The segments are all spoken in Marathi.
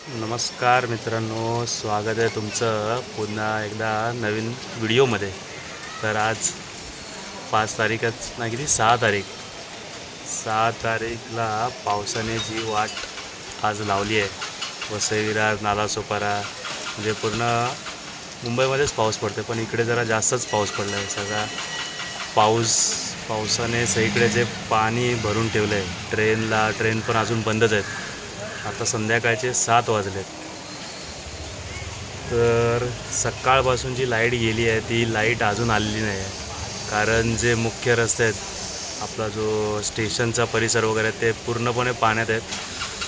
नमस्कार मित्रांनो, स्वागत आहे तुमचं पुन्हा एकदा नवीन व्हिडिओमध्ये. तर आज 5 तारीखच नाही, किती 6 तारीखला पावसाने जी वाट आज लावली आहे. वसई विरार नालासोपारा म्हणजे पूर्ण मुंबईमध्येच पाऊस पडते, पण इकडे जरा जास्तच पाऊस पडला आहे. सगळा पावसाने सगळीकडे जे पाणी भरून ठेवलं आहे. ट्रेन पण अजून बंदच आहेत. आता संध्याकाळचे 7 वाजलेत. तर सकाळपासून जी लाईट गेली आहे ती लाईट अजून आलेली नाही आहे. कारण जे मुख्य रस्ते आहेत, आपला जो स्टेशनचा परिसर वगैरे ते पूर्णपणे पाण्यात आहेत.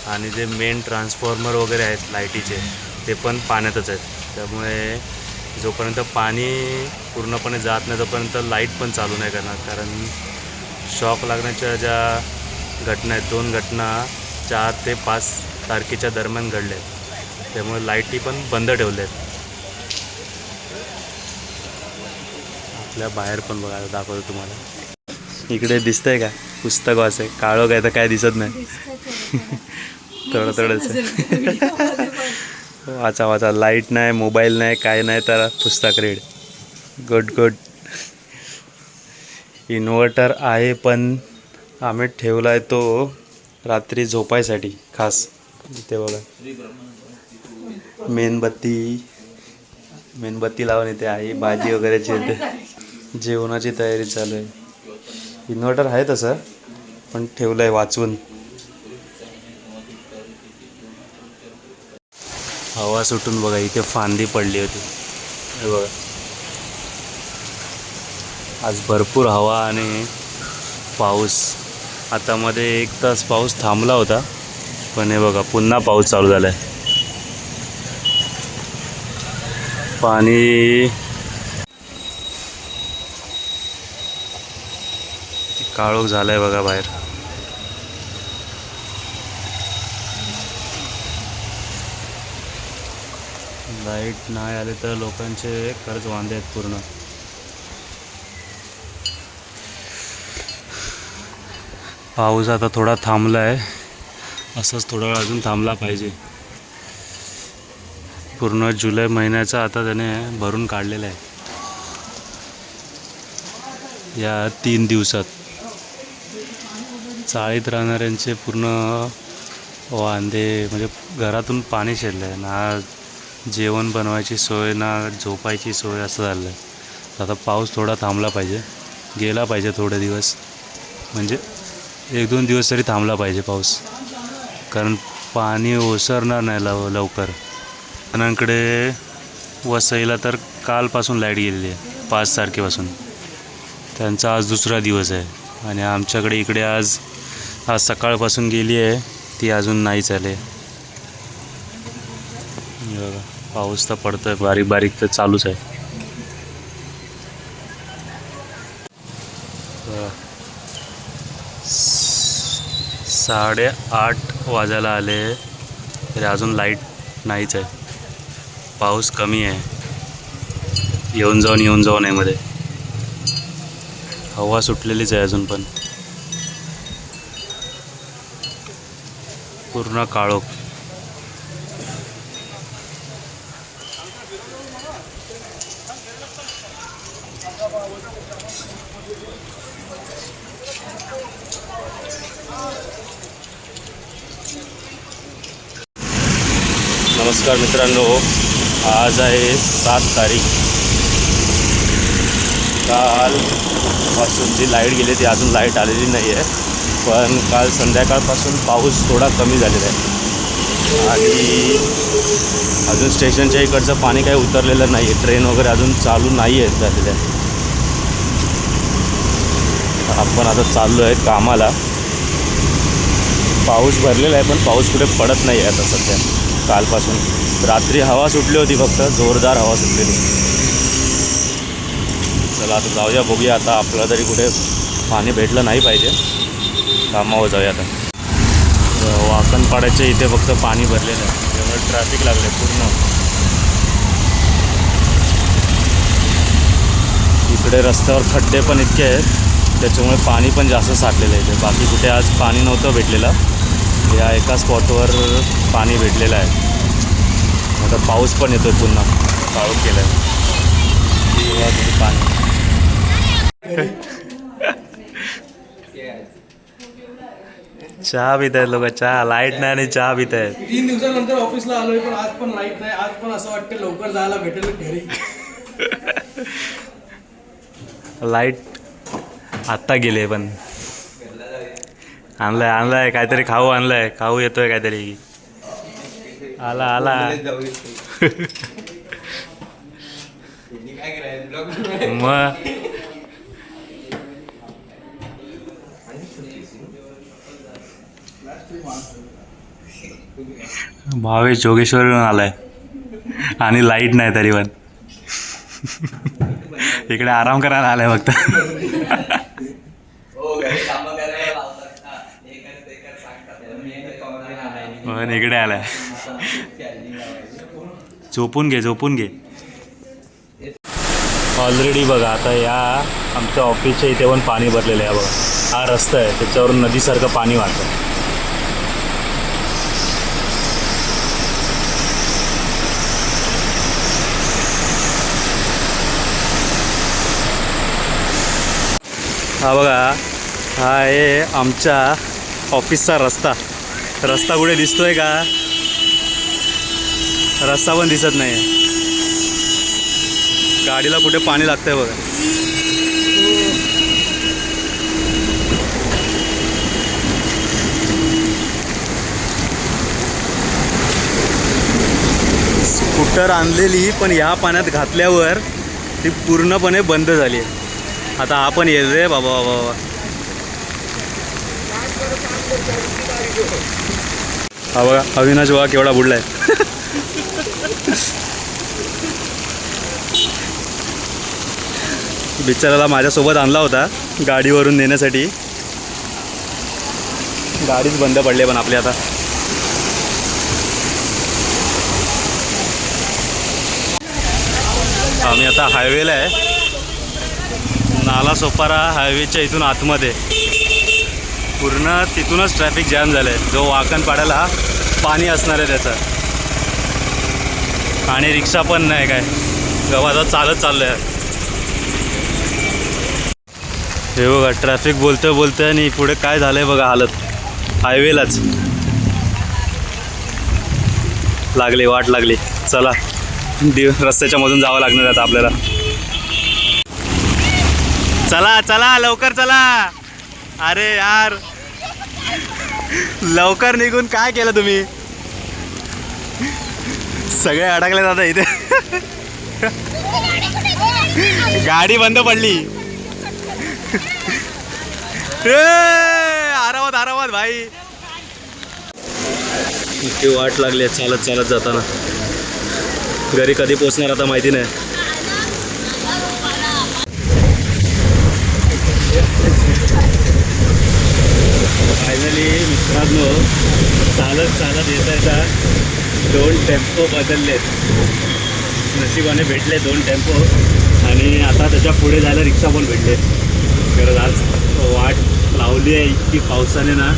आणि जे मेन ट्रान्सफॉर्मर वगैरे आहेत लाईटीचे ते पण पाण्यातच आहेत. त्यामुळे जोपर्यंत पाणी पूर्णपणे जात नाही तोपर्यंत लाईट पण चालू नाही करणार. कारण शॉक लागण्याच्या ज्या घटना आहेत, 2 घटना 4 ते 5 तारखेच्या दरम्यान घडले आहेत. त्यामुळे लाईटी पण बंद ठेवल्या आहेत. आपल्या बाहेर पण बघायला दाखवतो तुम्हाला. इकडे दिसतंय का पुस्तक वाचाय, काळो काय तर काय दिसत नाही. थोडंच वाचा. लाईट नाही, मोबाईल नाही, काय नाही, तर पुस्तक रीड. गुड. इन्व्हर्टर आहे पण आम्ही ठेवला आहे तो रात्री झोपायसाठी खास. इथे बघा मेणबत्ती लावून इथे आई भाजी वगैरे चिरते. जेवणाची तयारी चालू आहे. इन्व्हर्टर आहे तसं, पण ठेवलं आहे वाचवून. हवा सुटून बघा इथे फांदी पडली होती. हे बघा आज भरपूर हवा आणि पाऊस. आता मध्ये 1 तास पाऊस थांबला होता, पण हे बघा पुन्हा पाऊस चालू झाला आहे. पाणी काळोख झाला आहे बघा बाहेर. लाईट नाही आले तर लोकांचे खरंच वांदे आहेत पूर्ण. पाऊस आता थोडा थांबला आहे, असंच थोडा वेळ अजून थांबला पाहिजे. पूर्ण जुलै महिन्याचा आता त्याने भरून काढलेला आहे या 3 दिवसात. चाळीत राहणाऱ्यांचे पूर्ण वांदे, म्हणजे घरातून पाणी शिरलं आहे. ना जेवण बनवायची सोय, ना झोपायची सोय, असं झालं आहे. आता पाऊस थोडा थांबला पाहिजे, गेला पाहिजे थोडे दिवस, म्हणजे 1-2 दिवस तरी थांबला पाहिजे पाऊस. कारण पाणी ओसरणार नाही लवकर. जणांकडे वसईला तर कालपासून लाईट गेलेली आहे, 5 तारखेपासून. त्यांचा आज दुसरा दिवस आहे. आणि आमच्याकडे इकडे आज सकाळपासून गेली आहे, ती अजून नाही चाले. बघा पाऊस तर पडतोय, बारीक तर चालूच आहे. 8:30 वाजायला आले तरी अजून लाईट नाहीच आहे. पाऊस कमी आहे, येऊन जाऊन आहे मध्ये. हवा सुटलेलीच आहे अजून, पण पूर्ण काळोख. नमस्कार मित्रांनो, आज आहे 7 तारीख. कालपासून जी लाईट गेली ती अजून लाईट आलेली नाही आहे. पण काल संध्याकाळपासून पाऊस थोडा कमी झालेला आहे. आणि अजून स्टेशनच्या इकडचं पाणी काही उतरलेलं नाही आहे. ट्रेन वगैरे अजून चालू नाही आहेत झालेल्या. आपण आता चाललो आहे कामाला. पाऊस भरलेला आहे पण पाऊस कुठे पडत नाही आहे आता सध्या. कालपासून रात्री हवा सुटली होती, फक्त जोरदार हवा सुटलेली. चला आता जाऊया, बघूया. आता आपल्याला तरी कुठे पाणी भेटलं नाही पाहिजे. कामावर जाऊया आता. वाकणपाड्याच्या इथे फक्त पाणी भरलेलं आहे, त्यामुळे ट्रॅफिक लागले पूर्ण. इकडे रस्त्यावर खड्डे पण इतके आहेत, त्याच्यामुळे पाणी पण जास्त साठलेलं आहे. बाकी कुठे आज पाणी नव्हतं भेटलेलं, या एका स्पॉटवर पाणी भेटलेलं आहे. तर पाऊस पण येतोय पुन्हा, काळून केलं पाणी. चहा पित आहेत लोक, चहा. लाईट नाही आणि चहा पित आहेत. 3 दिवसानंतर ऑफिसला आलोय, पण आज पण लाईट नाही. आज पण असं वाटतं लवकर जायला भेटेल घरी. लाईट आत्ता गेले, पण आणलाय काहीतरी खाऊ, आणलाय खाऊ, येतोय काहीतरी. आला मग भावेश जोगेश्वरीवरून आलाय आणि लाईट नाही तरी पण इकडे आराम करायला आलाय फक्त. पण इकडे आलाय, झोपून घे. ऑलरेडी बघा आता या आमच्या ऑफिसच्या इथे पण पाणी भरलेलं आहे बघा. हा रस्ता आहे, त्याच्यावरून नदीसारखं पाणी वाहतं. हा बघा, हा आहे आमच्या ऑफिसचा रस्ता. रस्ता कुठे दिसतोय का? रस्ता पण दिसत नाही. गाडीला कुठे पाणी लागतंय बघा. स्कूटर आणलेली, पण ह्या पाण्यात घातल्यावर ती पूर्णपणे बंद झाली आहे. आता आपण येईल रे बाबा. हा बघा, अविनाश बघा केवढा बुडलाय. बिचाराला माझ्यासोबत आणला होता गाडीवरून नेण्यासाठी. गाडीच बंद पडली पण आपली आता. आम्ही आता हायवेला आहे, नालासोपारा हायवेच्या इथून आतमध्ये. पूर्ण तिथूनच ट्रॅफिक जॅम झालं आहे. जो वाकणपाड्याला पाणी असणार आहे त्याचं. आणि रिक्षा पण नाही काय, गव्हाचा चालत चाललं आहे. हे बघा, ट्रॅफिक बोलतोय आणि पुढे काय झालं आहे बघा हालत. हायवेलाच वाट लागली. चला, रस्त्याच्या मधून जावं लागणार आता आपल्याला. चला लवकर चला. अरे यार, लवकर निघून काय केलं तुम्ही? सगळे अडकले दादा इथे. गाडी बंद पडली. आरामात भाई. इतकी वाट लागली चालत जाताना. घरी कधी पोचणार आता माहिती नाही. फायनली मित्रांनो, चालत येता 2 टेम्पो बदललेत. नशिबाने भेटले 2 टेम्पो, आणि आता त्याच्या पुढे जायला रिक्षा पण भेटले. खरंच आज वाट लावली आहे इतकी पावसाने ना,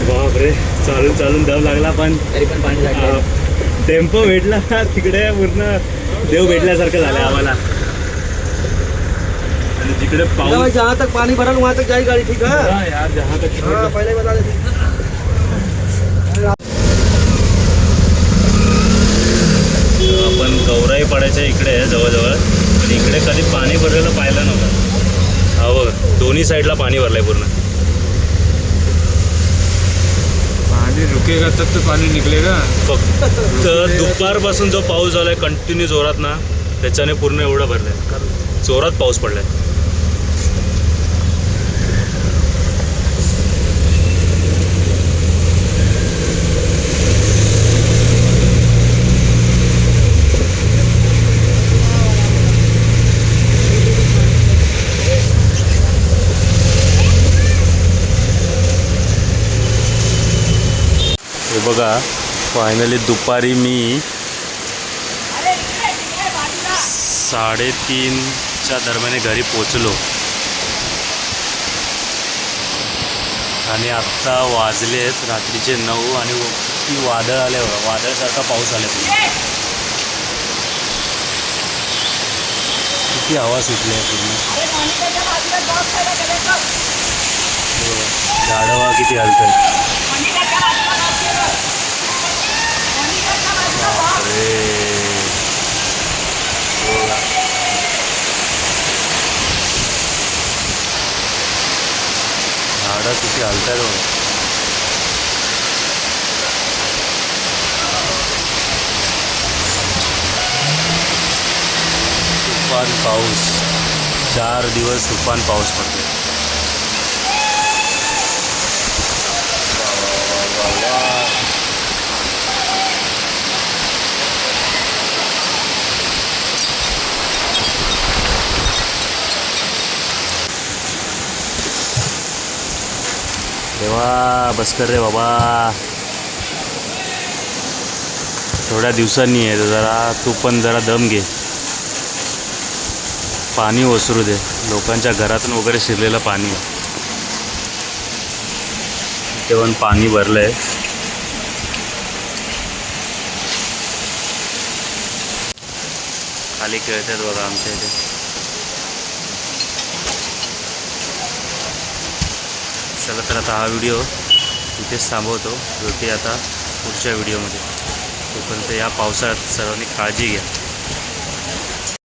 बापरे. चालून दम लागला, पण तरी पण पाणी लागलं. टेम्पो भेटला तिकडे, पूर्ण देव भेटल्यासारखं झालं आम्हाला. आणि तिकडे पाऊस, जहाँ तक पानी भरा वहाँ तक जाएगी गाड़ी. ठीक है यार, जहाँ तक पहले बता देते. आपण गौराई पाड्याच्या इकडे आहे जवळजवळ, पण इकडे कधी पाणी भरलेलं पाहिलं नव्हतं. हा बघ, दोन्ही साईडला पाणी भरलंय पूर्ण. पानी रुकेगा तब तो पानी निकलेगा. फक्त दुपारपासून जो पाऊस झालाय कंटिन्यू जोरात ना, त्याच्याने पूर्ण एवढं भरलंय. जोरात पाऊस पडलाय. हे बघा, फायनली दुपारी मी 3:30च्या दरम्यान घरी पोचलो. आणि आत्ता वाजलेत रात्रीचे 9, आणि किती वादळ आले बघा, वादळसारखा पाऊस आला पूर्ण. किती हवा सुटली आहे पूर्ण. हे बघा, झाडं बघा किती हलतात. बापरे. हे बघा. झाडं किती हलतात बघा. तुफान पाऊस, 4 दिवस तुफान पाऊस पडतो. देवा बस कर रे बाबा, थोड्या दिवसांनी आहे, जरा तू पण जरा दम घे. पाणी ओसरू दे, लोकांच्या घरातून वगैरे शिरलेलं पाणी. इथे पण पाणी भरलंय. खाली खेळतात बघा आमच्या इथे. चला तर आता हा व्हिडिओ इथेच थांबवतो. भेटूया आता पुढच्या व्हिडिओमध्ये. तोपर्यंत या पावसाळ्यात सर्वांनी काळजी घ्या.